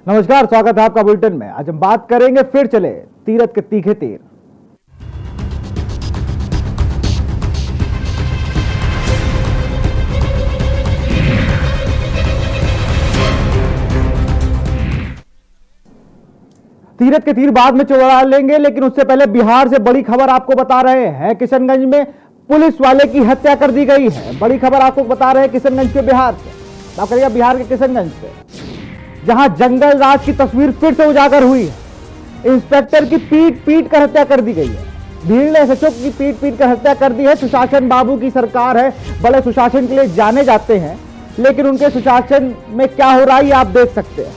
नमस्कार, स्वागत है आपका बुलेटिन में। आज हम बात करेंगे फिर चले तीरथ के तीखे तीर। तीरथ के तीर बाद में चौड़ा लेंगे, लेकिन उससे पहले बिहार से बड़ी खबर आपको बता रहे हैं। किशनगंज में पुलिस वाले की हत्या कर दी गई है। बड़ी खबर आपको बता रहे हैं किशनगंज के बिहार से। बात करिए बिहार के किशनगंज से, जहां जंगल राज की तस्वीर फिर से उजागर हुई है। इंस्पेक्टर की पीट पीट कर हत्या कर दी गई है। भीड़ ने एसएचओ की पीट पीट कर हत्या कर दी है। सुशासन बाबू की सरकार है, बड़े सुशासन के लिए जाने जाते हैं, लेकिन उनके सुशासन में क्या हो रहा है ये आप देख सकते हैं।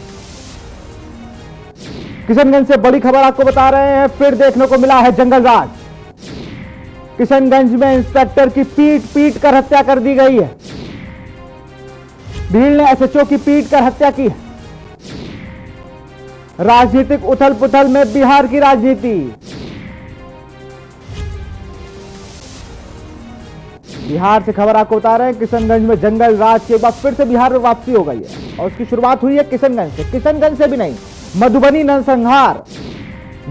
किशनगंज से बड़ी खबर आपको बता रहे हैं, फिर देखने को मिला है जंगल राज। किशनगंज में इंस्पेक्टर की पीट पीट कर हत्या कर दी गई है। भीड़ ने एसएचओ की पीट कर हत्या की है। राजनीतिक उथल पुथल में बिहार की राजनीति। बिहार से खबर आपको बता रहे हैं, किशनगंज में जंगल राज के बाद फिर से बिहार में वापसी हो गई है और उसकी शुरुआत हुई है किशनगंज से। किशनगंज से भी नहीं, मधुबनी नरसंहार।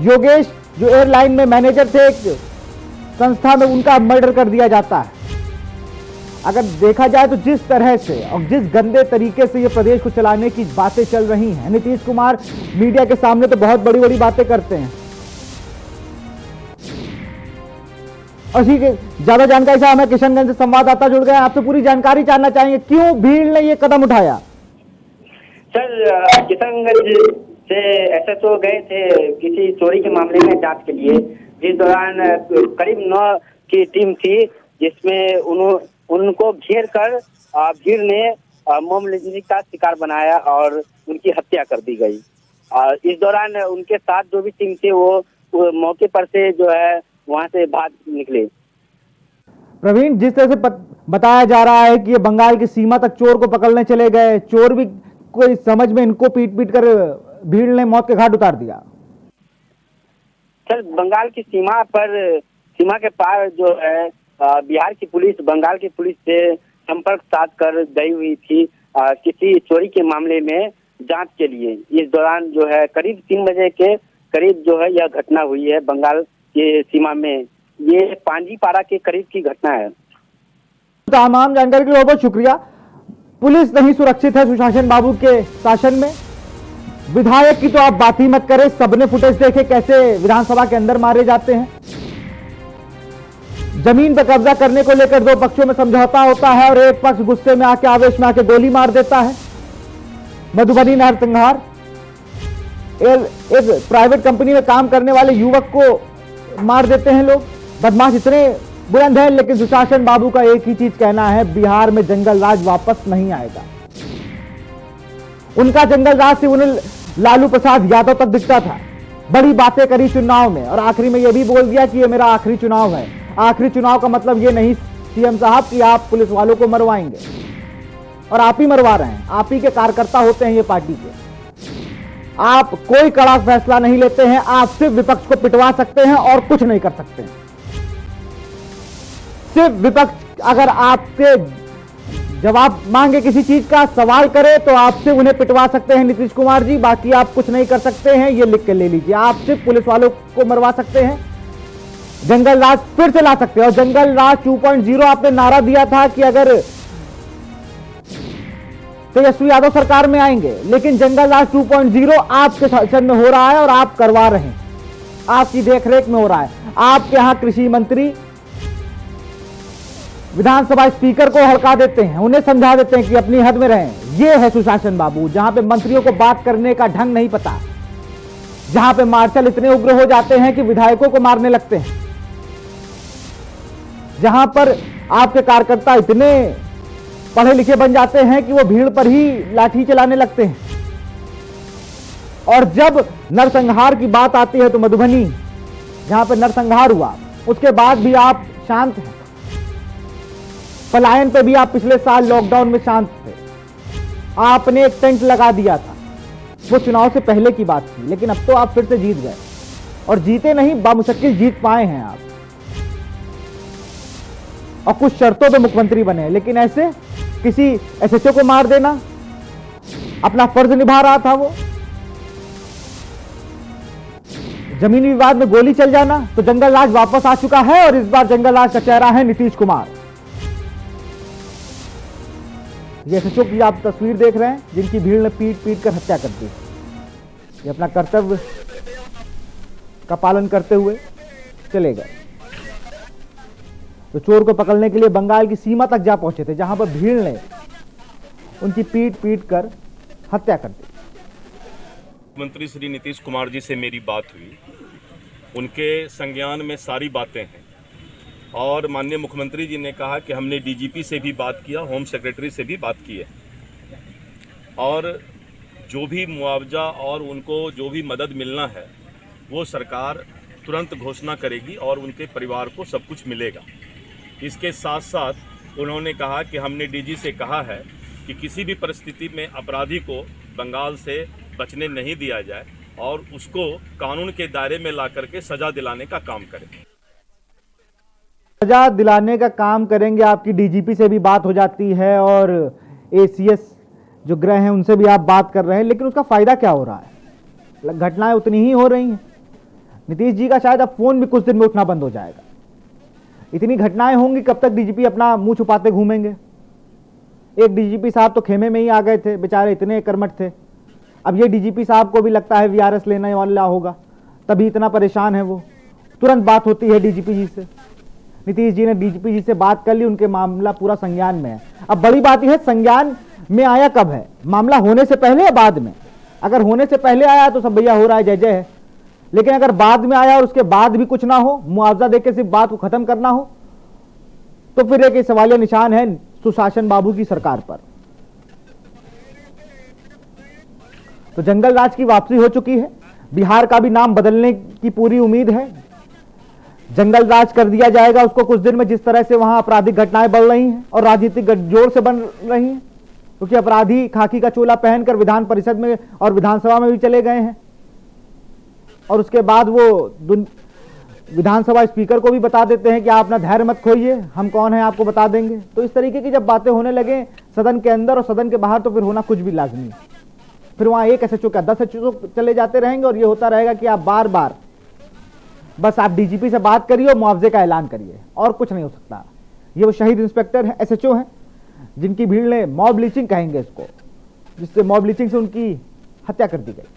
योगेश जो एयरलाइन में मैनेजर थे एक संस्था में, उनका मर्डर कर दिया जाता है। अगर देखा जाए तो जिस तरह से और जिस गंदे तरीके से ये प्रदेश को चलाने की बातें चल रही हैं, नीतीश कुमार मीडिया के सामने तो बहुत बड़ी बड़ी बातें करते हैं। और ज्यादा जानकारी से हमें किशनगंज से संवाददाता जुड़ गए हैं, आपसे पूरी जानकारी जानना चाहेंगे, क्यों भीड़ ने ये कदम उठाया? सर, किशनगंज से एसएचओ गए थे किसी चोरी के मामले में जांच के लिए, जिस दौरान करीब 9 की टीम थी, जिसमें उनको घेर कर भीड़ ने मोमलंजनी का शिकार बनाया और उनकी हत्या कर दी गई। इस दौरान उनके साथ जो भी टीम थे वो मौके पर से जो है वहां से भाग निकले। प्रवीण, जिस तरह से बताया जा रहा है कि ये बंगाल की सीमा तक चोर को पकड़ने चले गए, चोर भी कोई समझ में इनको पीट पीट कर भीड़ ने मौत के घाट उतार दिया। सर, बंगाल की सीमा के पार जो है बिहार की पुलिस बंगाल की पुलिस से संपर्क साध कर गई हुई थी किसी चोरी के मामले में जांच के लिए। इस दौरान जो है करीब 3 बजे के करीब जो है यह घटना हुई है बंगाल के सीमा में। ये पांजीपारा के करीब की घटना है। तमाम जानकारी के लिए बहुत शुक्रिया। पुलिस नहीं सुरक्षित है सुशासन बाबू के शासन में। विधायक की तो आप बात ही मत करें, सबने फुटेज देखे कैसे विधानसभा के अंदर मारे जाते हैं। जमीन पर कब्जा करने को लेकर 2 पक्षों में समझौता होता है और एक पक्ष गुस्से में आके आवेश में आके गोली मार देता है। मधुबनी नरसंहार, एक प्राइवेट कंपनी में काम करने वाले युवक को मार देते हैं लोग। बदमाश इतने बुलंद है, लेकिन सुशासन बाबू का एक ही चीज कहना है, बिहार में जंगल राज वापस नहीं आएगा। उनका जंगल राज से उन्हें लालू प्रसाद यादव तक दिखता था। बड़ी बातें करी चुनाव में और आखिरी में यह भी बोल दिया कि यह मेरा आखिरी चुनाव है। आखिरी चुनाव का मतलब यह नहीं सीएम साहब कि आप पुलिस वालों को मरवाएंगे, और आप ही मरवा रहे हैं। आप ही के कार्यकर्ता होते हैं ये पार्टी के। आप कोई कड़ा फैसला नहीं लेते हैं, आप सिर्फ विपक्ष को पिटवा सकते हैं और कुछ नहीं कर सकते हैं। सिर्फ विपक्ष अगर आपसे जवाब मांगे, किसी चीज का सवाल करे, तो आपसे उन्हें पिटवा सकते हैं नीतीश कुमार जी, बाकी आप कुछ नहीं कर सकते हैं। ये लिख के ले लीजिए, आप सिर्फ पुलिस वालों को मरवा सकते हैं, जंगल राज फिर से ला सकते हैं। और जंगल राज 2.0 आपने नारा दिया था कि अगर तेजस्वी यादव सरकार में आएंगे, लेकिन जंगल राज 2.0 आपके शासन में हो रहा है और आप करवा रहे हैं, आपकी देखरेख में हो रहा है। आपके यहां कृषि मंत्री विधानसभा स्पीकर को हड़का देते हैं, उन्हें समझा देते हैं कि अपनी हद में रहें। यह है सुशासन बाबू, जहां पे मंत्रियों को बात करने का ढंग नहीं पता, जहां पे मार्शल इतने उग्र हो जाते हैं कि विधायकों को मारने लगते हैं, जहां पर आपके कार्यकर्ता इतने पढ़े लिखे बन जाते हैं कि वो भीड़ पर ही लाठी चलाने लगते हैं। और जब नरसंहार की बात आती है तो मधुबनी, जहां पर नरसंहार हुआ, उसके बाद भी आप शांत हैं। पलायन पे भी आप पिछले साल लॉकडाउन में शांत थे। आपने एक टेंट लगा दिया था, वो चुनाव से पहले की बात थी, लेकिन अब तो आप फिर से जीत गए, और जीते नहीं, बामुश्किल जीत पाए हैं आप, और कुछ शर्तों पे मुख्यमंत्री बने। लेकिन ऐसे किसी एसएचओ को मार देना, अपना फर्ज निभा रहा था वो, जमीनी विवाद में गोली चल जाना, तो जंगल राज वापस आ चुका है और इस बार जंगल राज का चेहरा है नीतीश कुमार। ये एसएचओ की आप तस्वीर देख रहे हैं जिनकी भीड़ ने पीट पीट कर हत्या कर दी। ये अपना कर्तव्य का पालन करते हुए चले गए। तो चोर को पकड़ने के लिए बंगाल की सीमा तक जा पहुंचे थे, जहां पर भीड़ ने उनकी पीट पीट कर हत्या कर दी। मुख्यमंत्री श्री नीतीश कुमार जी से मेरी बात हुई, उनके संज्ञान में सारी बातें हैं और माननीय मुख्यमंत्री जी ने कहा कि हमने डीजीपी से भी बात किया, होम सेक्रेटरी से भी बात की है और जो भी मुआवजा और उनको जो भी मदद मिलना है वो सरकार तुरंत घोषणा करेगी और उनके परिवार को सब कुछ मिलेगा। इसके साथ साथ उन्होंने कहा कि हमने डीजी से कहा है कि किसी भी परिस्थिति में अपराधी को बंगाल से बचने नहीं दिया जाए और उसको कानून के दायरे में ला करके सजा दिलाने का काम करें। सजा दिलाने का काम करेंगे। आपकी डीजीपी से भी बात हो जाती है और एसीएस जो गृह हैं उनसे भी आप बात कर रहे हैं, लेकिन उसका फायदा क्या हो रहा है? घटनाएं उतनी ही हो रही हैं। नीतीश जी का शायद अब फोन भी कुछ दिन में उठना बंद हो जाएगा। इतनी घटनाएं होंगी, कब तक डीजीपी अपना मुंह छुपाते घूमेंगे? एक डीजीपी साहब तो खेमे में ही आ गए थे, बेचारे इतने कर्मठ थे। अब ये डीजीपी साहब को भी लगता है वीआरएस लेने वाला होगा, तभी इतना परेशान है वो। तुरंत बात होती है डीजीपी जी से। नीतीश जी ने डीजीपी जी से बात कर ली, उनके मामला पूरा संज्ञान में है। अब बड़ी बात यह है, संज्ञान में आया कब है? मामला होने से पहले या बाद में? अगर होने से पहले आया तो सब भैया हो रहा है, जय जय है। लेकिन अगर बाद में आया और उसके बाद भी कुछ ना हो, मुआवजा देकर सिर्फ बात को खत्म करना हो, तो फिर एक सवालिया निशान है सुशासन बाबू की सरकार पर। तो जंगल राज की वापसी हो चुकी है। बिहार का भी नाम बदलने की पूरी उम्मीद है। जंगल राज कर दिया जाएगा उसको कुछ दिन में। जिस तरह से वहां आपराधिक घटनाएं बढ़ रही हैं और राजनीतिक गठजोड़ से बन रही हैं, क्योंकि अपराधी खाकी का चोला पहनकर विधान परिषद में और विधानसभा में भी चले गए हैं और उसके बाद वो विधानसभा स्पीकर को भी बता देते हैं कि आप अपना धैर्य मत खोइए, हम कौन है आपको बता देंगे। तो इस तरीके की जब बातें होने लगे सदन के अंदर और सदन के बाहर, तो फिर होना कुछ भी लाजमी। फिर वहां एक एसएचओ का 10 एसएचओ चले जाते रहेंगे और ये होता रहेगा कि आप बार बार बस आप डीजीपी से बात करिए और मुआवजे का ऐलान करिए, और कुछ नहीं हो सकता। ये वो शहीद इंस्पेक्टर है, एसएचओ हैं, जिनकी भीड़ ने मॉब लीचिंग कहेंगे इसको, जिससे मॉब लीचिंग से उनकी हत्या कर दी गई।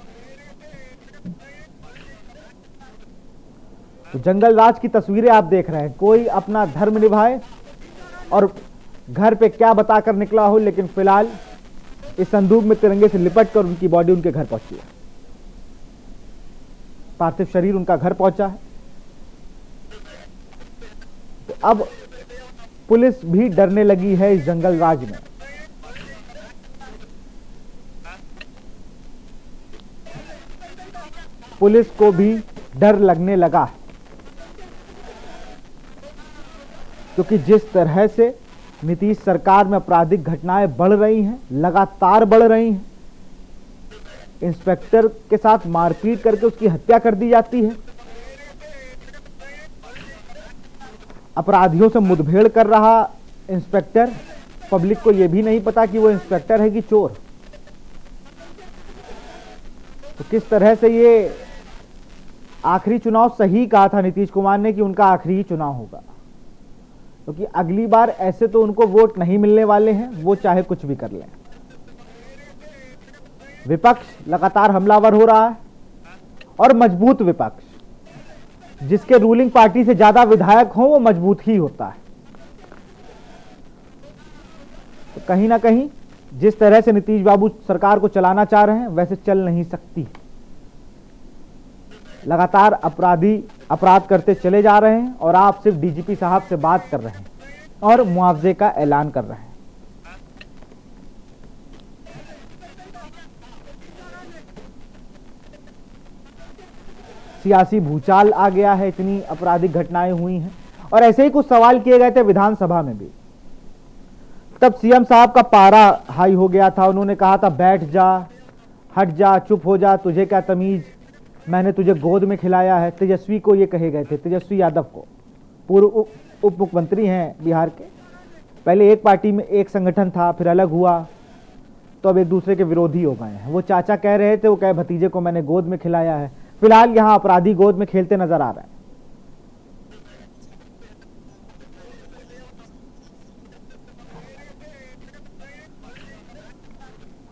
तो जंगल राज की तस्वीरें आप देख रहे हैं। कोई अपना धर्म निभाए और घर पे क्या बताकर निकला हो, लेकिन फिलहाल इस संदूक में तिरंगे से लिपट कर उनकी बॉडी उनके घर पहुंची है। पार्थिव शरीर उनका घर पहुंचा है। तो अब पुलिस भी डरने लगी है इस जंगल राज में। पुलिस को भी डर लगने लगा है, क्योंकि जिस तरह से नीतीश सरकार में आपराधिक घटनाएं बढ़ रही हैं, लगातार बढ़ रही हैं, इंस्पेक्टर के साथ मारपीट करके उसकी हत्या कर दी जाती है, अपराधियों से मुठभेड़ कर रहा इंस्पेक्टर, पब्लिक को यह भी नहीं पता कि वो इंस्पेक्टर है कि चोर। तो किस तरह से ये आखिरी चुनाव सही कहा था नीतीश कुमार ने कि उनका आखिरी चुनाव होगा, क्योंकि अगली बार ऐसे तो उनको वोट नहीं मिलने वाले हैं, वो चाहे कुछ भी कर लें। विपक्ष लगातार हमलावर हो रहा है और मजबूत विपक्ष, जिसके रूलिंग पार्टी से ज्यादा विधायक हो वो मजबूत ही होता है। तो कहीं ना कहीं जिस तरह से नीतीश बाबू सरकार को चलाना चाह रहे हैं वैसे चल नहीं सकती। लगातार अपराधी अपराध करते चले जा रहे हैं और आप सिर्फ डीजीपी साहब से बात कर रहे हैं और मुआवजे का ऐलान कर रहे हैं। सियासी भूचाल आ गया है, इतनी आपराधिक घटनाएं हुई हैं और ऐसे ही कुछ सवाल किए गए थे विधानसभा में भी। तब सीएम साहब का पारा हाई हो गया था। उन्होंने कहा था बैठ जा, हट जा, चुप हो जा, तुझे क्या तमीज, मैंने तुझे गोद में खिलाया है। तेजस्वी को ये कहे गए थे, तेजस्वी यादव को, पूर्व उप मुख्यमंत्री हैं बिहार के। पहले एक पार्टी में एक संगठन था, फिर अलग हुआ, तो अब एक दूसरे के विरोधी हो गए हैं। वो चाचा कह रहे थे, वो कहे भतीजे को मैंने गोद में खिलाया है। फिलहाल यहां अपराधी गोद में खेलते नजर आ रहे हैं।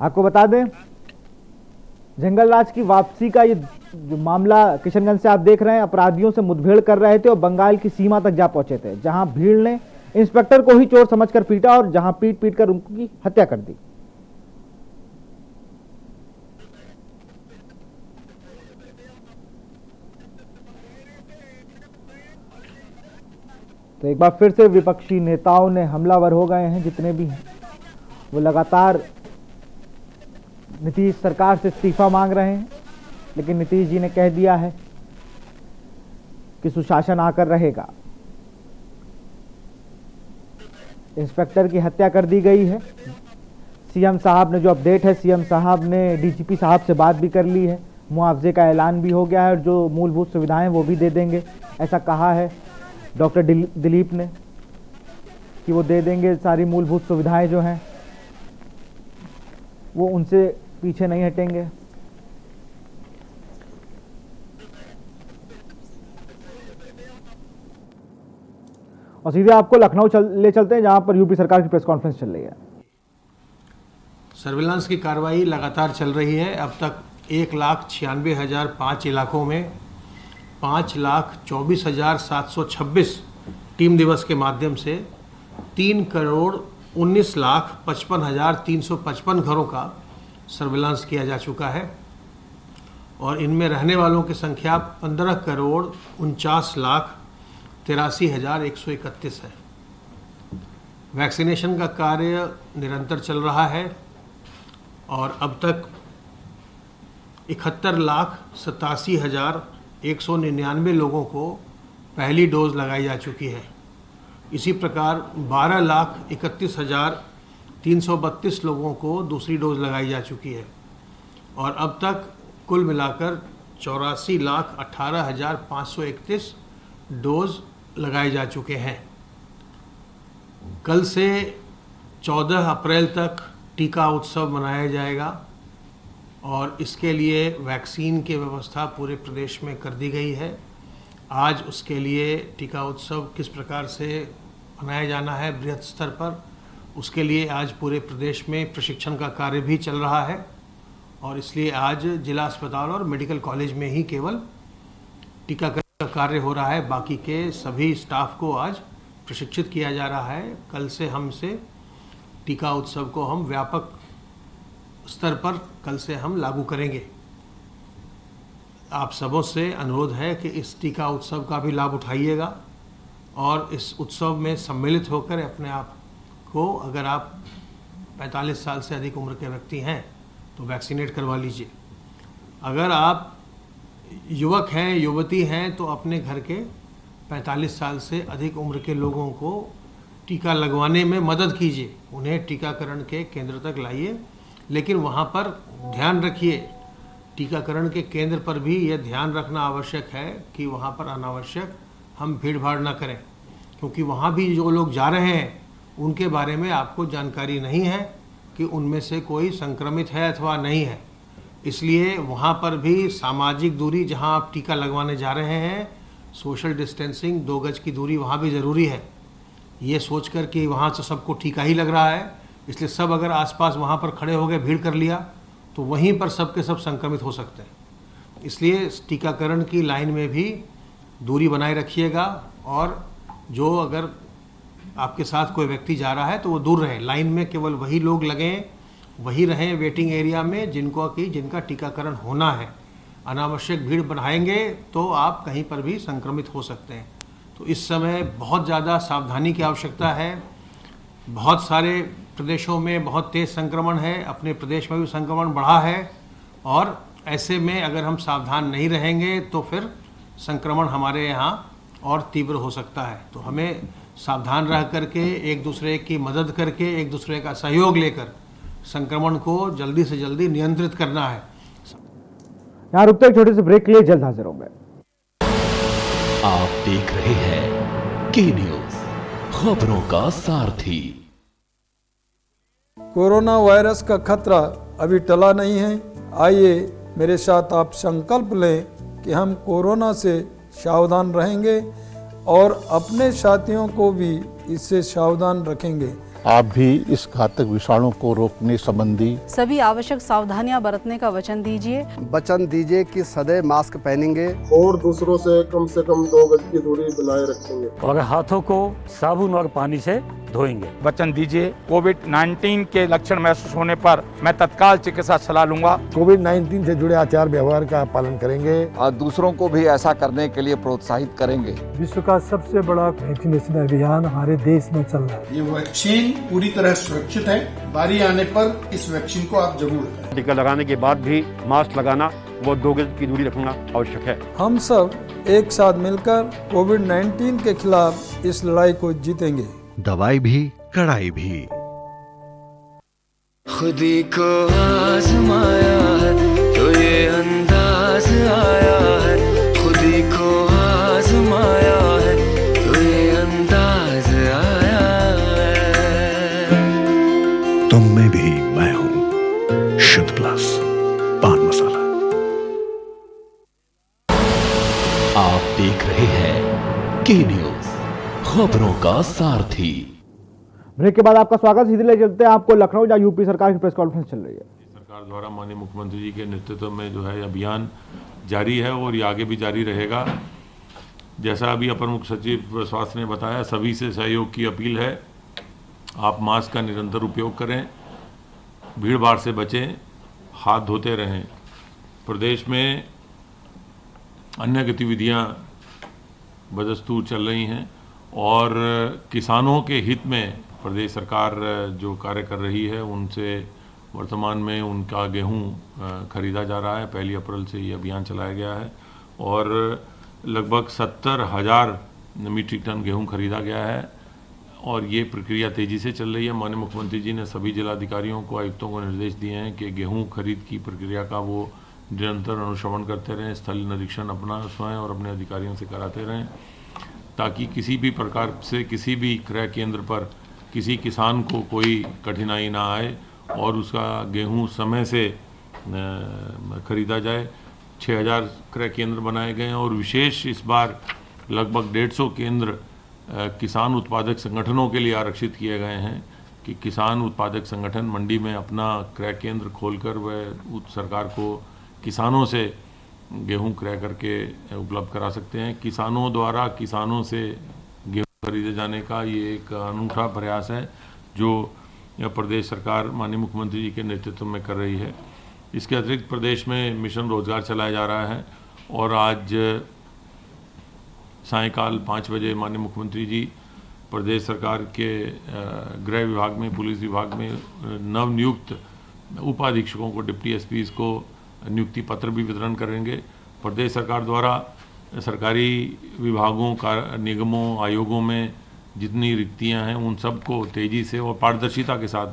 आपको बता दें, जंगलराज की वापसी का ये जो मामला किशनगंज से आप देख रहे हैं, अपराधियों से मुठभेड़ कर रहे थे और बंगाल की सीमा तक जा पहुंचे थे, जहां भीड़ ने इंस्पेक्टर को ही चोर समझकर पीटा और जहां पीट पीट कर उनकी हत्या कर दी। तो एक बार फिर से विपक्षी नेताओं ने हमलावर हो गए हैं, जितने भी हैं वो लगातार नीतीश सरकार से इस्तीफा मांग रहे हैं, लेकिन नीतीश जी ने कह दिया है कि सुशासन आकर रहेगा। इंस्पेक्टर की हत्या कर दी गई है। सीएम साहब ने जो अपडेट है, सीएम साहब ने डीजीपी साहब से बात भी कर ली है, मुआवजे का ऐलान भी हो गया है और जो मूलभूत सुविधाएं वो भी दे देंगे, ऐसा कहा है डॉक्टर दिलीप ने कि वो दे देंगे सारी मूलभूत सुविधाएं जो हैं, वो उनसे पीछे नहीं हटेंगे। और सीधे आपको लखनऊ ले चलते हैं, जहां पर यूपी सरकार की प्रेस कॉन्फ्रेंस चल रही है। सर्विलांस की कार्रवाई लगातार चल रही है। अब तक 1,96,005 इलाकों में 5,24,726 टीम दिवस के माध्यम से 3,19,55,355 घरों का सर्विलांस किया जा चुका है और इनमें रहने वालों की संख्या 15,49,83,131 है। वैक्सीनेशन का कार्य निरंतर चल रहा है और अब तक 71,87,199 लोगों को पहली डोज लगाई जा चुकी है। इसी प्रकार 12,31,332 लोगों को दूसरी डोज लगाई जा चुकी है और अब तक कुल मिलाकर 84,18,531 डोज लगाए जा चुके हैं। कल से 14 अप्रैल तक टीका उत्सव मनाया जाएगा और इसके लिए वैक्सीन की व्यवस्था पूरे प्रदेश में कर दी गई है। आज उसके लिए टीका उत्सव किस प्रकार से मनाया जाना है बृहद स्तर पर, उसके लिए आज पूरे प्रदेश में प्रशिक्षण का कार्य भी चल रहा है और इसलिए आज जिला अस्पताल और मेडिकल कॉलेज में ही केवल टीकाकरण का कार्य हो रहा है। बाकी के सभी स्टाफ को आज प्रशिक्षित किया जा रहा है। कल से हमसे टीका उत्सव को हम व्यापक स्तर पर कल से हम लागू करेंगे। आप सबों से अनुरोध है कि इस टीका उत्सव का भी लाभ उठाइएगा और इस उत्सव में सम्मिलित होकर अपने आप को, अगर आप 45 साल से अधिक उम्र के व्यक्ति हैं तो वैक्सीनेट करवा लीजिए। अगर आप युवक हैं, युवती हैं तो अपने घर के 45 साल से अधिक उम्र के लोगों को टीका लगवाने में मदद कीजिए। उन्हें टीकाकरण के केंद्र तक लाइए, लेकिन वहाँ पर ध्यान रखिए, टीकाकरण के केंद्र पर भी यह ध्यान रखना आवश्यक है कि वहाँ पर अनावश्यक हम भीड़ भाड़ ना करें, क्योंकि वहाँ भी जो लोग जा रहे हैं उनके बारे में आपको जानकारी नहीं है कि उनमें से कोई संक्रमित है अथवा नहीं है। इसलिए वहाँ पर भी सामाजिक दूरी, जहाँ आप टीका लगवाने जा रहे हैं, सोशल डिस्टेंसिंग, 2 गज की दूरी वहाँ भी ज़रूरी है। ये सोचकर कि वहाँ से सबको टीका ही लग रहा है, इसलिए सब अगर आसपास वहाँ पर खड़े हो गए, भीड़ कर लिया, तो वहीं पर सब के सब संक्रमित हो सकते हैं। इसलिए टीकाकरण की लाइन में भी दूरी बनाए रखिएगा और जो अगर आपके साथ कोई व्यक्ति जा रहा है तो वो दूर रहे। लाइन में केवल वही लोग लगें, वही रहें वेटिंग एरिया में जिनका टीकाकरण होना है। अनावश्यक भीड़ बढ़ाएंगे तो आप कहीं पर भी संक्रमित हो सकते हैं। तो इस समय बहुत ज़्यादा सावधानी की आवश्यकता है। बहुत सारे प्रदेशों में बहुत तेज़ संक्रमण है, अपने प्रदेश में भी संक्रमण बढ़ा है और ऐसे में अगर हम सावधान नहीं रहेंगे तो फिर संक्रमण हमारे यहाँ और तीव्र हो सकता है। तो हमें सावधान रह करके, एक दूसरे की मदद करके, एक दूसरे का सहयोग लेकर संक्रमण को जल्दी से जल्दी नियंत्रित करना है। यहाँ रुकते एक छोटे से ब्रेक के लिए, जल्द हाजिर होंगे। आप देख रहे हैं के न्यूज, खबरों का सारथी। कोरोना वायरस का खतरा अभी टला नहीं है। आइए मेरे साथ आप संकल्प लें कि हम कोरोना से सावधान रहेंगे और अपने साथियों को भी इससे सावधान रखेंगे। आप भी इस घातक विषाणु को रोकने संबंधी सभी आवश्यक सावधानियां बरतने का वचन दीजिए। वचन दीजिए कि सदैव मास्क पहनेंगे और दूसरों से कम 2 गज की दूरी बनाए रखेंगे और हाथों को साबुन और पानी से धोएंगे। वचन दीजिए कोविड-19 के लक्षण महसूस होने पर मैं तत्काल चिकित्सा सलाह लूंगा। कोविड-19 से जुड़े आचार व्यवहार का पालन करेंगे और दूसरों को भी ऐसा करने के लिए प्रोत्साहित करेंगे। विश्व का सबसे बड़ा वैक्सीनेशन अभियान हमारे देश में चल रहा है। ये वैक्सीन पूरी तरह सुरक्षित है। बारी आने पर इस वैक्सीन को आप जरूर लगाएं। टीका लगाने के बाद भी मास्क लगाना व 2 गज की दूरी रखना आवश्यक है। हम सब एक साथ मिलकर कोविड-19 के खिलाफ इस लड़ाई को जीतेंगे। दवाई भी कड़ाई भी। खुदी को आजमाया है तो ये अंदाज आया है, खुदी को आजमाया है तो ये अंदाज आया है। तुम में भी मैं हूं शुद्ध प्लस पान मसाला। आप देख रहे हैं के न्यूज, खबरों का सारथी। ब्रेक के बाद आपका स्वागत। सीधे ले चलते हैं आपको लखनऊ, जहां यूपी सरकार की प्रेस कॉन्फ्रेंस चल रही है। सरकार द्वारा माननीय मुख्यमंत्री जी के नेतृत्व में जो है अभियान जारी है और ये आगे भी जारी रहेगा। जैसा अभी अपर मुख्य सचिव स्वास्थ्य ने बताया, सभी से सहयोग की अपील है। आप मास्क का निरंतर उपयोग करें, भीड़ भाड़ से बचें, हाथ धोते रहें। प्रदेश में अन्य गतिविधियां बदस्तूर चल रही हैं और किसानों के हित में प्रदेश सरकार जो कार्य कर रही है, उनसे वर्तमान में उनका गेहूं खरीदा जा रहा है। 1 अप्रैल से ये अभियान चलाया गया है और लगभग 70,000 मीट्रिक टन गेहूं खरीदा गया है और ये प्रक्रिया तेज़ी से चल रही है। माननीय मुख्यमंत्री जी ने सभी जिलाधिकारियों को, आयुक्तों को निर्देश दिए हैं कि गेहूं खरीद की प्रक्रिया का वो निरंतर अनुश्रवण करते रहें, स्थल निरीक्षण अपना स्वयं और अपने अधिकारियों से कराते रहें, ताकि किसी भी प्रकार से किसी भी क्रय केंद्र पर किसी किसान को कोई कठिनाई ना आए और उसका गेहूं समय से खरीदा जाए। 6000 क्रय केंद्र बनाए गए हैं और विशेष इस बार लगभग 150 केंद्र किसान उत्पादक संगठनों के लिए आरक्षित किए गए हैं कि किसान उत्पादक संगठन मंडी में अपना क्रय केंद्र खोलकर वह सरकार को किसानों से गेहूं क्रय करके उपलब्ध करा सकते हैं। किसानों द्वारा किसानों से गेहूं खरीदे जाने का ये एक अनूठा प्रयास है जो प्रदेश सरकार माननीय मुख्यमंत्री जी के नेतृत्व में कर रही है। इसके अतिरिक्त प्रदेश में मिशन रोजगार चलाया जा रहा है और आज सायंकाल 5 बजे माननीय मुख्यमंत्री जी प्रदेश सरकार के गृह विभाग में, पुलिस विभाग में नवनियुक्त उपाधीक्षकों को, डिप्टी एसपीज को नियुक्ति पत्र भी वितरण करेंगे। प्रदेश सरकार द्वारा सरकारी विभागों का, निगमों, आयोगों में जितनी रिक्तियां हैं उन सबको तेज़ी से और पारदर्शिता के साथ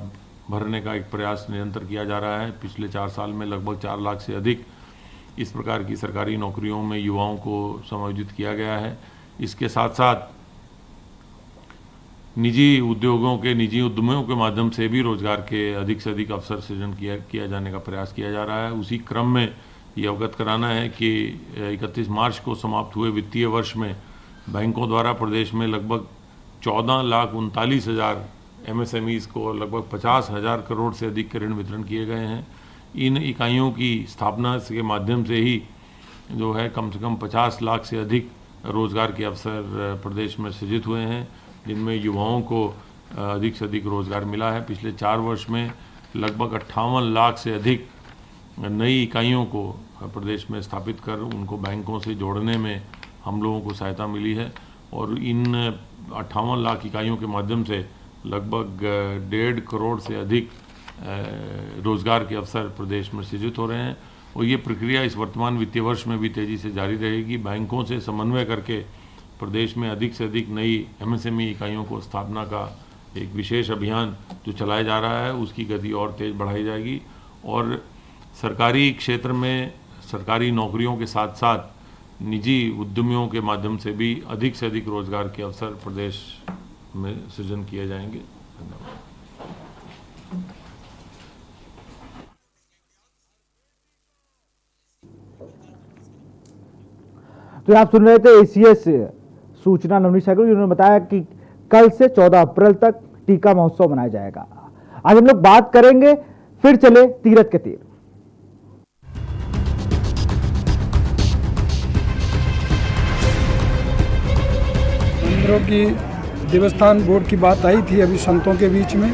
भरने का एक प्रयास निरंतर किया जा रहा है। पिछले 4 साल में लगभग 4 लाख से अधिक इस प्रकार की सरकारी नौकरियों में युवाओं को समायोजित किया गया है। इसके साथ साथ निजी उद्योगों के, निजी उद्यमियों के माध्यम से भी रोजगार के अधिक से अधिक अवसर सृजन किया जाने का प्रयास किया जा रहा है। उसी क्रम में ये अवगत कराना है कि 31 मार्च को समाप्त हुए वित्तीय वर्ष में बैंकों द्वारा प्रदेश में लगभग 14,39,000 MSMEs को लगभग 50,000 करोड़ से अधिक के ऋण वितरण किए गए हैं। इन इकाइयों की स्थापना के माध्यम से ही जो है कम से कम 50 लाख से अधिक रोजगार के अवसर प्रदेश में सृजित हुए हैं, जिनमें युवाओं को अधिक से अधिक रोजगार मिला है। पिछले 4 वर्ष में लगभग 58 लाख से अधिक नई इकाइयों को प्रदेश में स्थापित कर उनको बैंकों से जोड़ने में हम लोगों को सहायता मिली है और इन 58 लाख इकाइयों के माध्यम से लगभग 1.5 करोड़ से अधिक रोजगार के अवसर प्रदेश में सृजित हो रहे हैं और ये प्रक्रिया इस वर्तमान वित्तीय वर्ष में भी तेज़ी से जारी रहेगी। बैंकों से समन्वय करके प्रदेश में अधिक से अधिक नई MSME इकाइयों को स्थापना का एक विशेष अभियान जो चलाया जा रहा है उसकी गति और तेज़ बढ़ाई जाएगी और सरकारी क्षेत्र में सरकारी नौकरियों के साथ साथ निजी उद्यमियों के माध्यम से भी अधिक से अधिक रोजगार के अवसर प्रदेश में सृजन किए जाएंगे। धन्यवाद। तो आप सुन रहे थे एसीएस सूचना नवनीत सहगल, उन्होंने बताया कि कल से 14 अप्रैल तक टीका महोत्सव मनाया जाएगा। आज हम लोग बात करेंगे फिर चले तीरथ के तीर। मंदिरों की देवस्थान बोर्ड की बात आई थी अभी संतों के बीच में,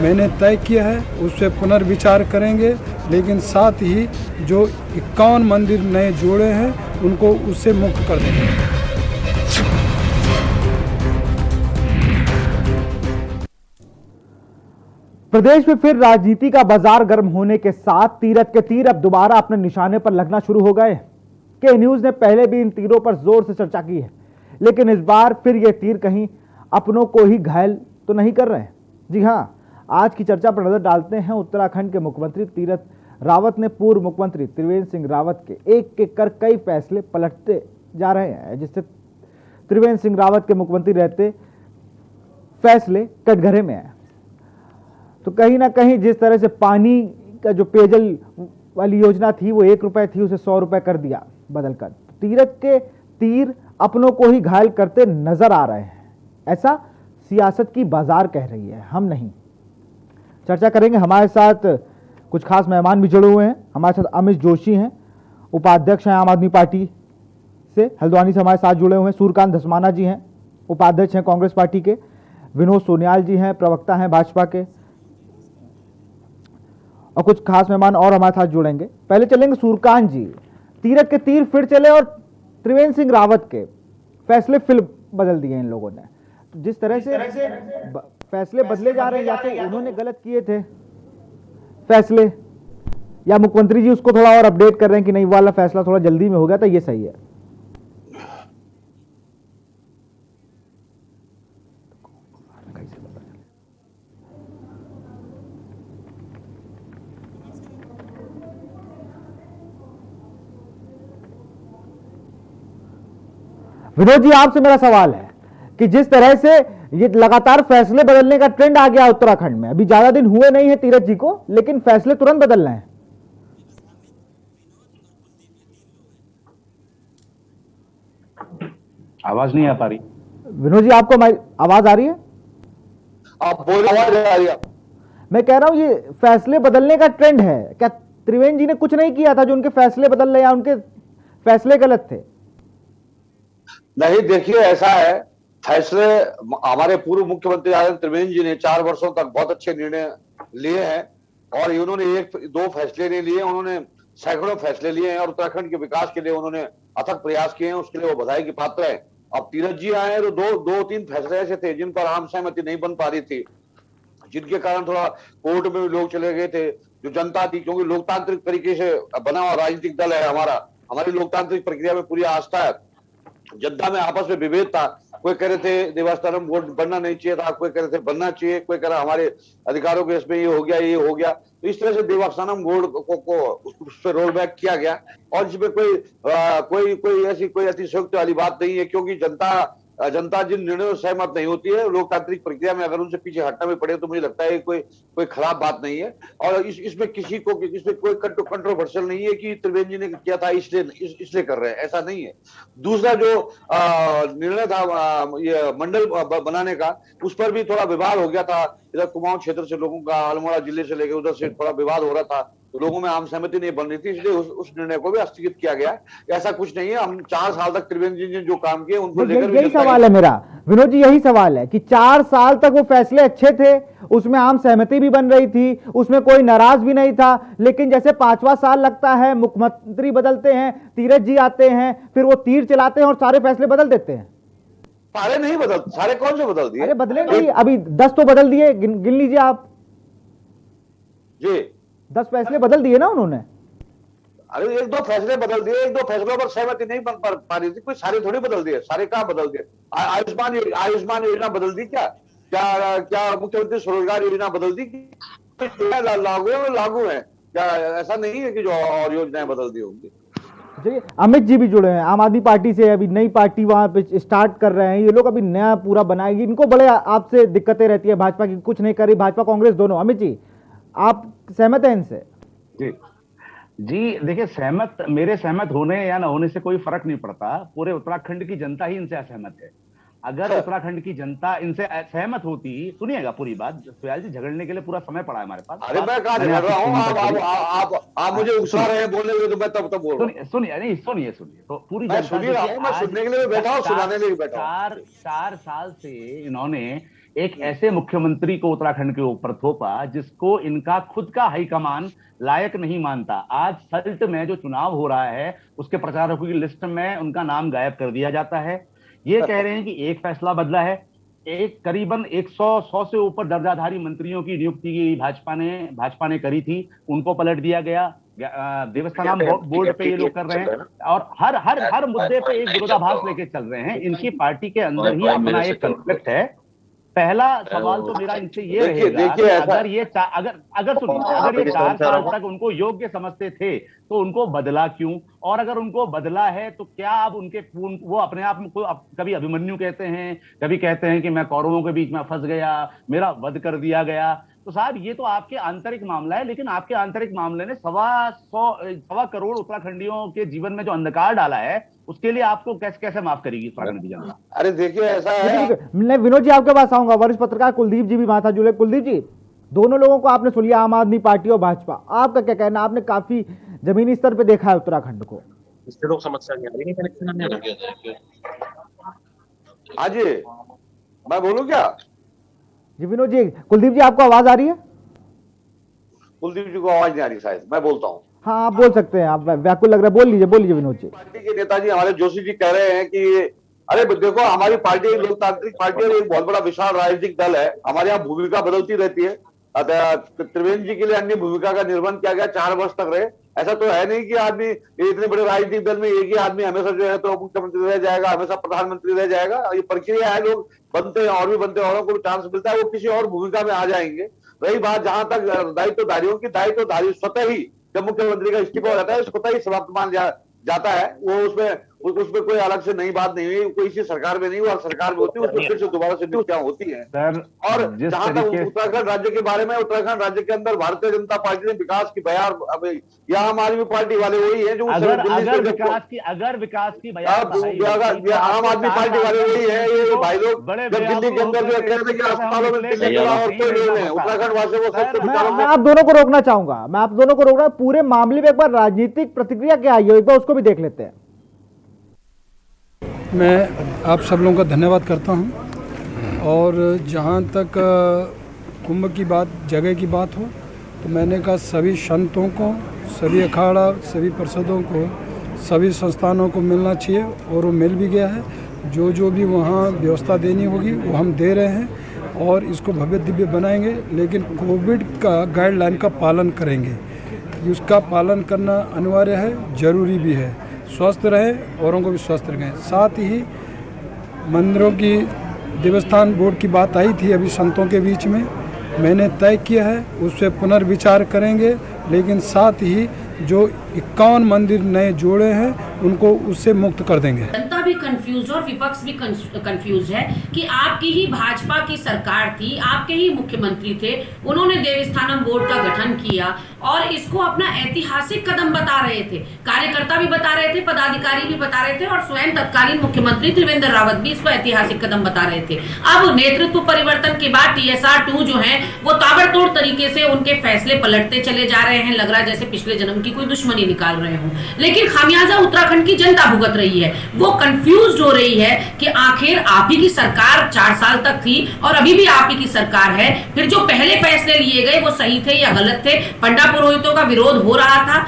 मैंने तय किया है उस पर पुनर्विचार करेंगे, लेकिन साथ ही जो 51 मंदिर नए जोड़े हैं उनको उससे मुक्त कर देंगे। प्रदेश में फिर राजनीति का बाजार गर्म होने के साथ तीरथ के तीर अब दोबारा अपने निशाने पर लगना शुरू हो गए। के न्यूज ने पहले भी इन तीरों पर जोर से चर्चा की है, लेकिन इस बार फिर ये तीर कहीं अपनों को ही घायल तो नहीं कर रहे हैं। जी हां, आज की चर्चा पर नजर डालते हैं। उत्तराखंड के मुख्यमंत्री तीरथ रावत ने पूर्व मुख्यमंत्री त्रिवेंद्र सिंह रावत के एक एक कर कई फैसले पलटते जा रहे हैं, जिससे त्रिवेंद्र सिंह रावत के मुख्यमंत्री रहते फैसले कटघरे में आए। तो कहीं ना कहीं जिस तरह से पानी का जो पेयजल वाली योजना थी वो 1 रुपए थी, उसे 100 रुपए कर दिया बदलकर। तीरथ के तीर अपनों को ही घायल करते नजर आ रहे हैं, ऐसा सियासत की बाजार कह रही है, हम नहीं। चर्चा करेंगे, हमारे साथ कुछ खास मेहमान भी जुड़े हुए हैं। हमारे साथ अमित जोशी हैं, उपाध्यक्ष हैं आम आदमी पार्टी से, हल्द्वानी से हमारे साथ जुड़े हुए हैं। सूर्यकांत धस्माना जी हैं, उपाध्यक्ष हैं कांग्रेस पार्टी के। विनोद सोनियाल जी हैं, प्रवक्ता हैं भाजपा के। और कुछ खास मेहमान और हमारे साथ जुड़ेंगे। पहले चलेंगे सूर्यकांत जी। तीरथ के तीर फिर चले और त्रिवेंद्र सिंह रावत के फैसले फिर बदल दिए इन लोगों ने। जिस तरह से फैसले बदले जा रहे हैं, या तो उन्होंने गलत किए थे फैसले, या मुख्यमंत्री जी उसको थोड़ा और अपडेट कर रहे हैं कि नहीं वाला फैसला थोड़ा जल्दी में हो गया था, ये सही है। विनोद जी, आपसे मेरा सवाल है कि जिस तरह से ये लगातार फैसले बदलने का ट्रेंड आ गया उत्तराखंड में, अभी ज्यादा दिन हुए नहीं है तीरथ जी को, लेकिन फैसले तुरंत बदल रहे हैं। आवाज नहीं आ पा रही। विनोद जी, आपको आवाज आ रही है? आप बोल, आवाज आ रही है। मैं कह रहा हूं ये फैसले बदलने का ट्रेंड है क्या? त्रिवेंद्र जी ने कुछ नहीं किया था जो उनके फैसले बदल रहे, या उनके फैसले गलत थे? नहीं, देखिए ऐसा है, फैसले हमारे पूर्व मुख्यमंत्री आदरणीय त्रिवेंद्र जी ने 4 वर्षों तक बहुत अच्छे निर्णय लिए हैं, और उन्होंने 1-2 फैसले नहीं लिए, उन्होंने सैकड़ों फैसले लिए हैं, और उत्तराखंड के विकास के लिए उन्होंने अथक प्रयास किए हैं, उसके लिए वो बधाई की पात्र है। अब तीरथ जी आए तो 2-3 फैसले ऐसे थे जिन पर आम सहमति नहीं बन पा रही थी, जिनके कारण थोड़ा कोर्ट में भी लोग चले गए थे। जो जनता थी, क्योंकि लोकतांत्रिक तरीके से बना हुआ राजनीतिक दल है हमारी लोकतांत्रिक प्रक्रिया में पूरी आस्था है। जनता में आपस में विभेद था, कोई कह रहे थे देवस्थानम बोर्ड बनना नहीं चाहिए था, कोई कह रहे थे बनना चाहिए, कोई कह रहा हमारे अधिकारों के इसमें ये हो गया। तो इस तरह से देवस्थानम बोर्ड को उस पर रोल बैक किया गया, और इसमें कोई ऐसी कोई अतिशयोक्ति वाली बात नहीं है, क्योंकि जनता जिन निर्णयों से सहमत नहीं होती है लोकतांत्रिक प्रक्रिया में, अगर उनसे पीछे हटना भी पड़े तो मुझे लगता है कोई खराब बात नहीं है। और इसमें इसमें कोई कंट्रोवर्शियल नहीं है कि त्रिवेंद्र जी ने किया था इसलिए कर रहे हैं, ऐसा नहीं है। दूसरा जो निर्णय था ये मंडल बनाने का, उस पर भी थोड़ा विवाद हो गया था। इधर कुमाऊं क्षेत्र से लोगों का, अल्मोड़ा जिले से लेकर उधर से थोड़ा विवाद हो रहा था, तो लोगों में आम सहमति नहीं बन रही थी, इसलिए उस निर्णय को भी स्थगित किया गया। ऐसा कुछ नहीं है, हम 4 साल तक त्रिवेंद्र जी ने जो काम किए उनको लेकर यही सवाल है मेरा, विनोद जी, यही सवाल है कि 4 साल तक वो फैसले अच्छे थे, उसमें आम सहमति भी बन रही थी, उसमें कोई नाराज भी नहीं था, लेकिन जैसे 5वां साल लगता है, मुख्यमंत्री बदलते हैं, तीरथ जी आते हैं, फिर वो तीर चलाते हैं और सारे फैसले बदल देते हैं। सारे नहीं बदल, सारे कौन से बदल दिए? अरे बदले नहीं, अभी 10 तो बदल दिए, गिन लीजिए आप जी। 10 फैसले बदल दिए ना उन्होंने। अरे 1-2 फैसले बदल दिए, 1-2 फैसलों पर सहमति नहीं बन पा रही थी, कोई सारे थोड़ी बदल दिए, सारे कहाँ बदल दिए? आयुष्मान योजना बदल दी क्या? मुख्यमंत्री स्वरोजगार योजना बदल दी? लागू है क्या? ऐसा नहीं है कि जो और योजनाएं बदल दी होंगी। अमित जी भी जुड़े हैं आम आदमी पार्टी से, अभी नई पार्टी वहां पे स्टार्ट कर रहे हैं, ये लोग अभी नया पूरा बनाएंगे, इनको बड़े आपसे दिक्कतें रहती है भाजपा की, कुछ नहीं कर रही भाजपा कांग्रेस दोनों। अमित जी, आप सहमत हैं इनसे? जी, जी देखिए, मेरे सहमत होने या न होने से कोई फर्क नहीं पड़ता। पूरे उत्तराखंड की जनता ही इनसे असहमत है। अगर उत्तराखंड की जनता इनसे सहमत होती, सुनिएगा पूरी बात, सुयाल जी झगड़ने के लिए पूरा समय पड़ा है हमारे पास। अरे मैं कहाँ झगड़ रहा हूँ, आप मुझे उकसा रहे हैं बोलने के लिए, तो मैं तब बोल रहा हूँ। सुनिए तो पूरी मैं सुन रहा हूँ, मैं सुनने के लिए बैठा हूँ, सुनाने के लिए बैठा हूँ। 4 साल से इन्होंने एक ऐसे मुख्यमंत्री को उत्तराखंड के ऊपर थोपा जिसको इनका खुद का हाईकमान लायक नहीं मानता। आज सल्ट में जो चुनाव हो रहा है उसके प्रचारकों की लिस्ट में उनका नाम गायब कर दिया जाता है। ये कह रहे हैं कि एक फैसला बदला है, एक करीबन 100 से ऊपर दर्जाधारी मंत्रियों की नियुक्ति भाजपा ने करी थी, उनको पलट दिया गया। देवस्थानम बोर्ड पे ये लोग कर रहे हैं और हर मुद्दे पे एक विरोधाभास लेके चल रहे हैं। इनकी पार्टी के अंदर ही अपना एक कॉन्फ्लिक्ट है। पहला सवाल तो मेरा इनसे ये रहेगा, अगर ये 4 साल तक उनको योग्य समझते थे तो उनको बदला क्यों? और अगर उनको बदला है तो क्या अब वो अपने आप में कभी अभिमन्यु कहते हैं, कभी कहते हैं कि मैं कौरवों के बीच में फंस गया, मेरा वध कर दिया गया। तो साहब ये तो आपके आंतरिक मामला है, लेकिन आपके आंतरिक मामले ने 1.25 करोड़ उत्तराखंडियों के जीवन में जो अंधकार डाला है उसके लिए आपको कैसे माफ करेगी उत्तराखंड की जनता? अरे देखिए ऐसा है, मैं विनोद जी आपके पास आऊंगा। वरिष्ठ पत्रकार कुलदीप जी भी वहां था जुड़े। कुलदीप जी, दोनों लोगों को आपने सुन लिया, आम आदमी पार्टी और भाजपा, आपका क्या कहना? आपने काफी जमीनी स्तर पे देखा है उत्तराखंड को। इससे लोग समस्या नहीं आ रही है, कनेक्शन आने लगे। हाँ जी, मैं बोलूं क्या? जी विनोद जी, कुलदीप जी आपको आवाज आ रही है? कुलदीप जी को आवाज नहीं आ रही शायद, मैं बोलता हूँ। हाँ आप बोल सकते हैं, आप व्याकुल लग रहा है, बोल लीजिए विनोद जी। पार्टी के नेताजी हमारे जोशी जी कह रहे हैं कि अरे देखो हमारी पार्टी एक लोकतांत्रिक पार्टी है, एक बहुत बड़ा विशाल राजनीतिक दल है, हमारे यहाँ भूमिका बदलती रहती है। त्रिवेंद्र जी के लिए अन्य भूमिका का निर्बंध किया गया, 4 वर्ष तक रहे। ऐसा तो है नहीं कि आदमी इतने बड़े राजनीतिक दल में एक ही आदमी हमेशा जो है तो मुख्यमंत्री रह जाएगा, हमेशा प्रधानमंत्री रह जाएगा। ये प्रक्रिया है, लोग बनते हैं और भी बनते हैं, औरों को चांस मिलता है, वो किसी और भूमिका में आ जाएंगे। रही बात जहां तक दायित्वधारियों की, दायित्वधारी स्वतः ही जब मुख्यमंत्री का इस्तीफा हो जाता है स्वतः ही समाप्त मान जाता है। वो उसमें कोई अलग से नई बात नहीं हुई, कोई इसी सरकार में नहीं हुआ, सरकार में होती है उसमें फिर से दोबारा से नियुक्तियां होती है। और जहां तक उत्तराखंड राज्य के बारे में, उत्तराखंड राज्य के अंदर भारतीय जनता पार्टी ने विकास की बयार, यहाँ आम आदमी पार्टी वाले वही है जो अगर विकास की आम आदमी पार्टी वाले वही है। ये भाई लोग जब दिल्ली के अंदर जो कहते हैं कि अस्पतालों में उत्तराखंड वासियों को, मैं आप दोनों को रोकना चाहूंगा। पूरे मामले में एक बार राजनीतिक प्रतिक्रिया क्या आई है, एक बार उसको भी देख लेते हैं। मैं आप सब लोगों का धन्यवाद करता हूं। और जहां तक कुंभ की बात, जगह की बात हो, तो मैंने कहा सभी संतों को, सभी अखाड़ा, सभी परिषदों को, सभी संस्थानों को मिलना चाहिए और वो मिल भी गया है। जो भी वहाँ व्यवस्था देनी होगी वो हम दे रहे हैं और इसको भव्य दिव्य बनाएंगे, लेकिन कोविड का गाइडलाइन का पालन करेंगे। उसका पालन करना अनिवार्य है, जरूरी भी है। स्वस्थ रहें, औरों को भी स्वस्थ रखें। साथ ही मंदिरों की देवस्थान बोर्ड की बात आई थी अभी संतों के बीच में, मैंने तय किया है उस पर पुनर्विचार करेंगे, लेकिन साथ ही जो 51 मंदिर नए जोड़े हैं उनको उससे मुक्त कर देंगे। जनता भी कंफ्यूज और विपक्ष भी कंफ्यूज है कि आपकी ही भाजपा की सरकार थी, आपके ही मुख्यमंत्री थे, उन्होंने देवस्थानम बोर्ड का गठन किया और इसको अपना ऐतिहासिक कदम बता रहे थे। कार्यकर्ता भी बता रहे थे, पदाधिकारी भी बता रहे थे और स्वयं तत्कालीन मुख्यमंत्री त्रिवेंद्र रावत भी इसको ऐतिहासिक कदम बता रहे थे। अब नेतृत्व परिवर्तन के बाद TSR-2 जो है वो ताबड़तोड़ तरीके से उनके फैसले पलटते चले जा रहे हैं। लग रहा है जैसे पिछले जन्म की कोई दुश्मनी निकाल रहे हो, लेकिन खामियाजा उत्तराखंड की जनता भुगत रही है। वो कंफ्यूज हो रही है कि आखिर आप ही की सरकार 4 साल तक थी और अभी भी आप ही की सरकार है, फिर जो पहले फैसले लिए गए वो सही थे या गलत थे। पंडा पुरोहितों का विरोध हो रहा था,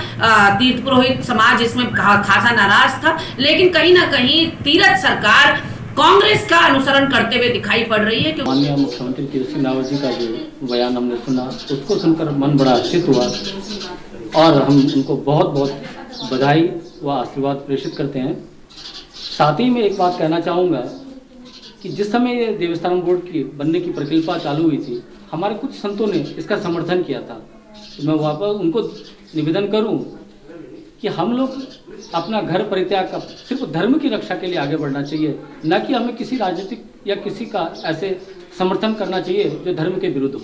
तीर्थ पुरोहित समाज इसमें खासा नाराज था, लेकिन कहीं ना कहीं तीरथ सरकार कांग्रेस का अनुसरण करते हुए दिखाई पड़ रही है। माननीय मुख्यमंत्री तीरथ सिंह रावत जी का जो बयान हमने सुना, उसको सुनकर मन बड़ा हर्षित हुआ और हम उनको बहुत बहुत बधाई व आशीर्वाद प्रेषित करते हैं। साथ ही मैं एक बात कहना चाहूँगा कि जिस समय देवस्थानम बोर्ड की बनने की प्रक्रिया चालू हुई थी, हमारे कुछ संतों ने इसका समर्थन किया था। तो मैं वापस उनको निवेदन करूं कि हम लोग अपना घर परित्याग कर सिर्फ धर्म की रक्षा के लिए आगे बढ़ना चाहिए, न कि हमें किसी राजनीतिक या किसी का ऐसे समर्थन करना चाहिए जो धर्म के विरुद्ध हो।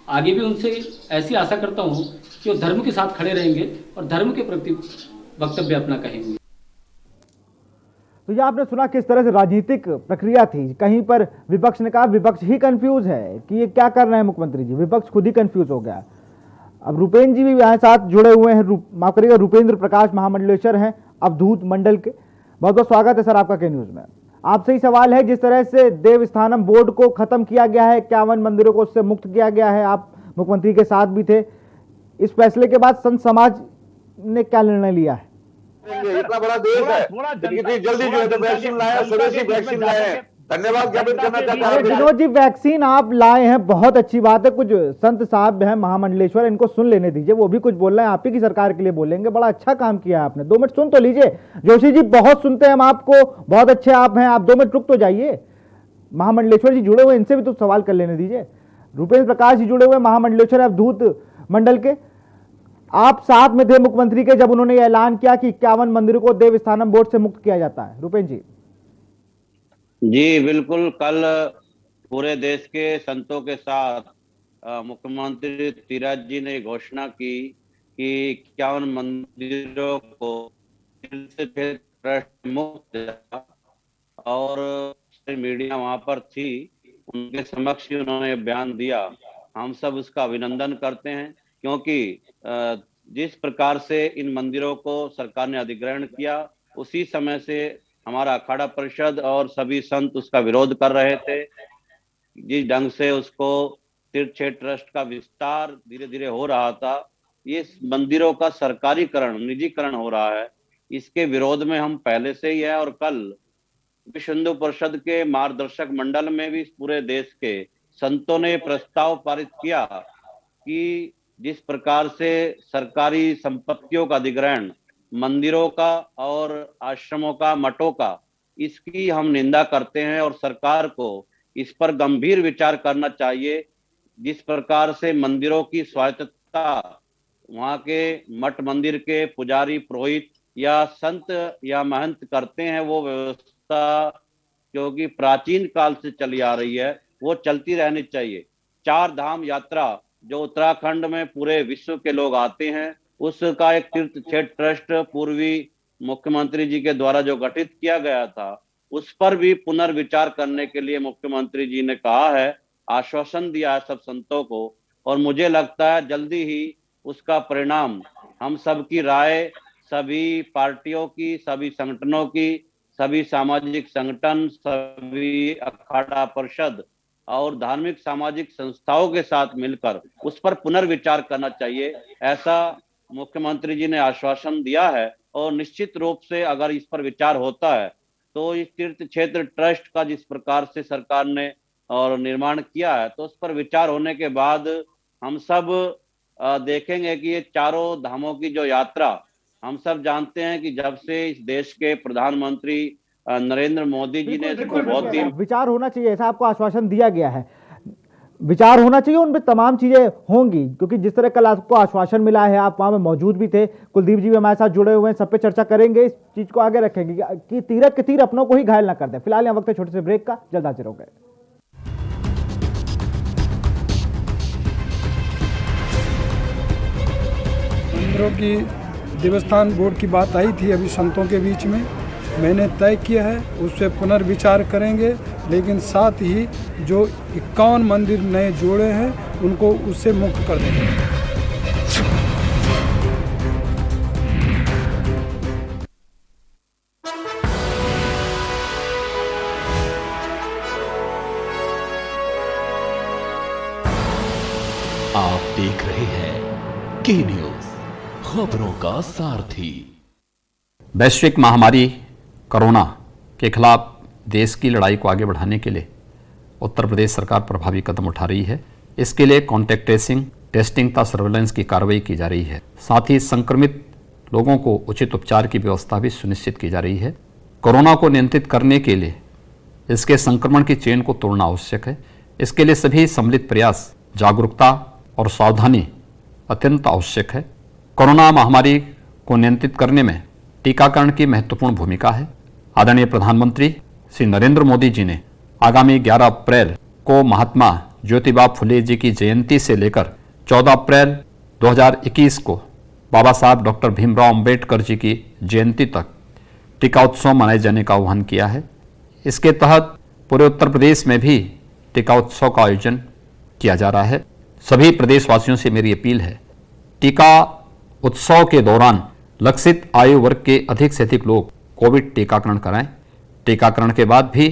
आगे भी उनसे ऐसी आशा करता हूँ कि वो धर्म के साथ खड़े रहेंगे और धर्म के प्रति वक्तव्य अपना कहेंगे। तो ये आपने सुना किस तरह से राजनीतिक प्रक्रिया थी। कहीं पर विपक्ष ने कहा, विपक्ष ही कंफ्यूज है कि ये क्या कर रहे हैं मुख्यमंत्री जी, विपक्ष खुद ही कंफ्यूज हो गया। अब रूपेंद्र जी भी यहाँ साथ जुड़े हुए हैं, माफ करिएगा रूपेंद्र प्रकाश महामंडलेश्वर हैं अवधूत मंडल के। बहुत बहुत स्वागत है सर आपका के न्यूज में। आपसे ही सवाल है, जिस तरह से देवस्थानम बोर्ड को खत्म किया गया है, 51 मंदिरों को उससे मुक्त किया गया है, आप मुख्यमंत्री के साथ भी थे, इस फैसले के बाद संत समाज ने क्या निर्णय लिया है? इतना बड़ा देश है, इतनी जल्दी जो है तो वैक्सीन लाया, स्वदेशी वैक्सीन लाए, धन्यवाद ज्ञापित करना चाहता हूं। विनोद जी, वैक्सीन आप लाए हैं, बहुत अच्छी बात है। कुछ संत साहब हैं महामंडलेश्वर, इनको सुन लेने दीजिए, वो भी कुछ बोल रहे हैं, आप ही की सरकार के लिए बोलेंगे। बड़ा अच्छा काम किया आपने, 2 मिनट सुन तो लीजिए। जोशी जी, बहुत सुनते हैं हम आपको, बहुत अच्छे आप हैं, आप 2 मिनट रुक तो जाइए। महामंडलेश्वर जी जुड़े हुए, इनसे भी तो सवाल कर लेने दीजिए। रूपेंद्र प्रकाश जी जुड़े हुए महामंडलेश्वर अवधूत मंडल के, आप साथ में थे मुख्यमंत्री के जब उन्होंने ऐलान किया कि 51 मंदिरों को देवस्थानम बोर्ड से मुक्त किया जाता है। रूपेंद्र जी। जी बिल्कुल, कल पूरे देश के संतों के साथ मुख्यमंत्री तीरथ जी ने घोषणा की कि 51 मंदिरों को ट्रस्ट मुक्त, और मीडिया वहां पर थी, उनके समक्ष उन्होंने बयान दिया। हम सब उसका अभिनंदन करते हैं, क्योंकि जिस प्रकार से इन मंदिरों को सरकार ने अधिग्रहण किया, उसी समय से हमारा अखाड़ा परिषद और सभी संत उसका विरोध कर रहे थे। जिस ढंग से उसको तीर्थ क्षेत्र ट्रस्ट का विस्तार धीरे धीरे हो रहा था, ये मंदिरों का सरकारीकरण, निजीकरण हो रहा है, इसके विरोध में हम पहले से ही है। और कल विश्व हिंदू परिषद के मार्गदर्शक मंडल में भी पूरे देश के संतों ने प्रस्ताव पारित किया कि जिस प्रकार से सरकारी संपत्तियों का अधिग्रहण, मंदिरों का और आश्रमों का, मठों का, इसकी हम निंदा करते हैं और सरकार को इस पर गंभीर विचार करना चाहिए। जिस प्रकार से मंदिरों की स्वायत्तता वहाँ के मठ मंदिर के पुजारी, पुरोहित या संत या महंत करते हैं, वो व्यवस्था क्योंकि प्राचीन काल से चली आ रही है, वो चलती रहनी चाहिए। 4 धाम यात्रा जो उत्तराखंड में पूरे विश्व के लोग आते हैं, उसका एक तीर्थ क्षेत्र ट्रस्ट पूर्वी मुख्यमंत्री जी के द्वारा जो गठित किया गया था, उस पर भी पुनर्विचार करने के लिए मुख्यमंत्री जी ने कहा है, आश्वासन दिया है सब संतों को। और मुझे लगता है जल्दी ही उसका परिणाम हम सबकी राय, सभी पार्टियों की, सभी संगठनों की, सभी सामाजिक संगठन, सभी अखाड़ा परिषद और धार्मिक सामाजिक संस्थाओं के साथ मिलकर उस पर पुनर्विचार करना चाहिए, ऐसा मुख्यमंत्री जी ने आश्वासन दिया है। और निश्चित रूप से अगर इस पर विचार होता है तो इस तीर्थ क्षेत्र ट्रस्ट का जिस प्रकार से सरकार ने और निर्माण किया है, तो उस पर विचार होने के बाद हम सब देखेंगे कि ये 4 धामों की जो यात्रा, हम सब जानते हैं कि जब से इस देश के प्रधानमंत्री नरेंद्र मोदी जी ने इसको बहुत ही विचार होना चाहिए, ऐसा आपको आश्वासन दिया गया है। विचार होना चाहिए, उन पे तमाम चीजें होंगी, क्योंकि जिस तरह कल आपको आश्वासन मिला है, आप वहां में मौजूद भी थे, कुलदीप जी भी हमारे साथ जुड़े हुए हैं, सब पे चर्चा करेंगे, इस चीज को आगे रखेंगे कि तीरथ के तीर अपनों को ही घायल ना कर दे। फिलहाल यहाँ वक्त है छोटे से ब्रेक का, जल्द हाजिर हो गए। मंदिरों की देवस्थान बोर्ड की बात आई थी अभी संतों के बीच में, मैंने तय किया है उस पर पुनर्विचार करेंगे, लेकिन साथ ही जो 51 मंदिर नए जोड़े हैं उनको उससे मुक्त कर देंगे। आप देख रहे हैं के न्यूज, खबरों का सारथी। वैश्विक महामारी कोरोना के खिलाफ देश की लड़ाई को आगे बढ़ाने के लिए उत्तर प्रदेश सरकार प्रभावी कदम उठा रही है। इसके लिए कॉन्टैक्ट ट्रेसिंग, टेस्टिंग तथा सर्वेलेंस की कार्रवाई की जा रही है। साथ ही संक्रमित लोगों को उचित उपचार की व्यवस्था भी सुनिश्चित की जा रही है। कोरोना को नियंत्रित करने के लिए इसके संक्रमण की चेन को तोड़ना आवश्यक है। इसके लिए सभी सम्मिलित प्रयास, जागरूकता और सावधानी अत्यंत आवश्यक है। कोरोना महामारी को नियंत्रित करने में टीकाकरण की महत्वपूर्ण भूमिका है। आदरणीय प्रधानमंत्री श्री नरेंद्र मोदी जी ने आगामी 11 अप्रैल को महात्मा ज्योतिबा फुले जी की जयंती से लेकर 14 अप्रैल 2021 को बाबा साहब डॉक्टर भीमराव अंबेडकर जी की जयंती तक टीका उत्सव मनाए जाने का आह्वान किया है। इसके तहत पूरे उत्तर प्रदेश में भी टीका उत्सव का आयोजन किया जा रहा है। सभी प्रदेशवासियों से मेरी अपील है, टीका उत्सव के दौरान लक्षित आयु वर्ग के अधिक से अधिक लोग कोविड टीकाकरण कराएं। टीकाकरण के बाद भी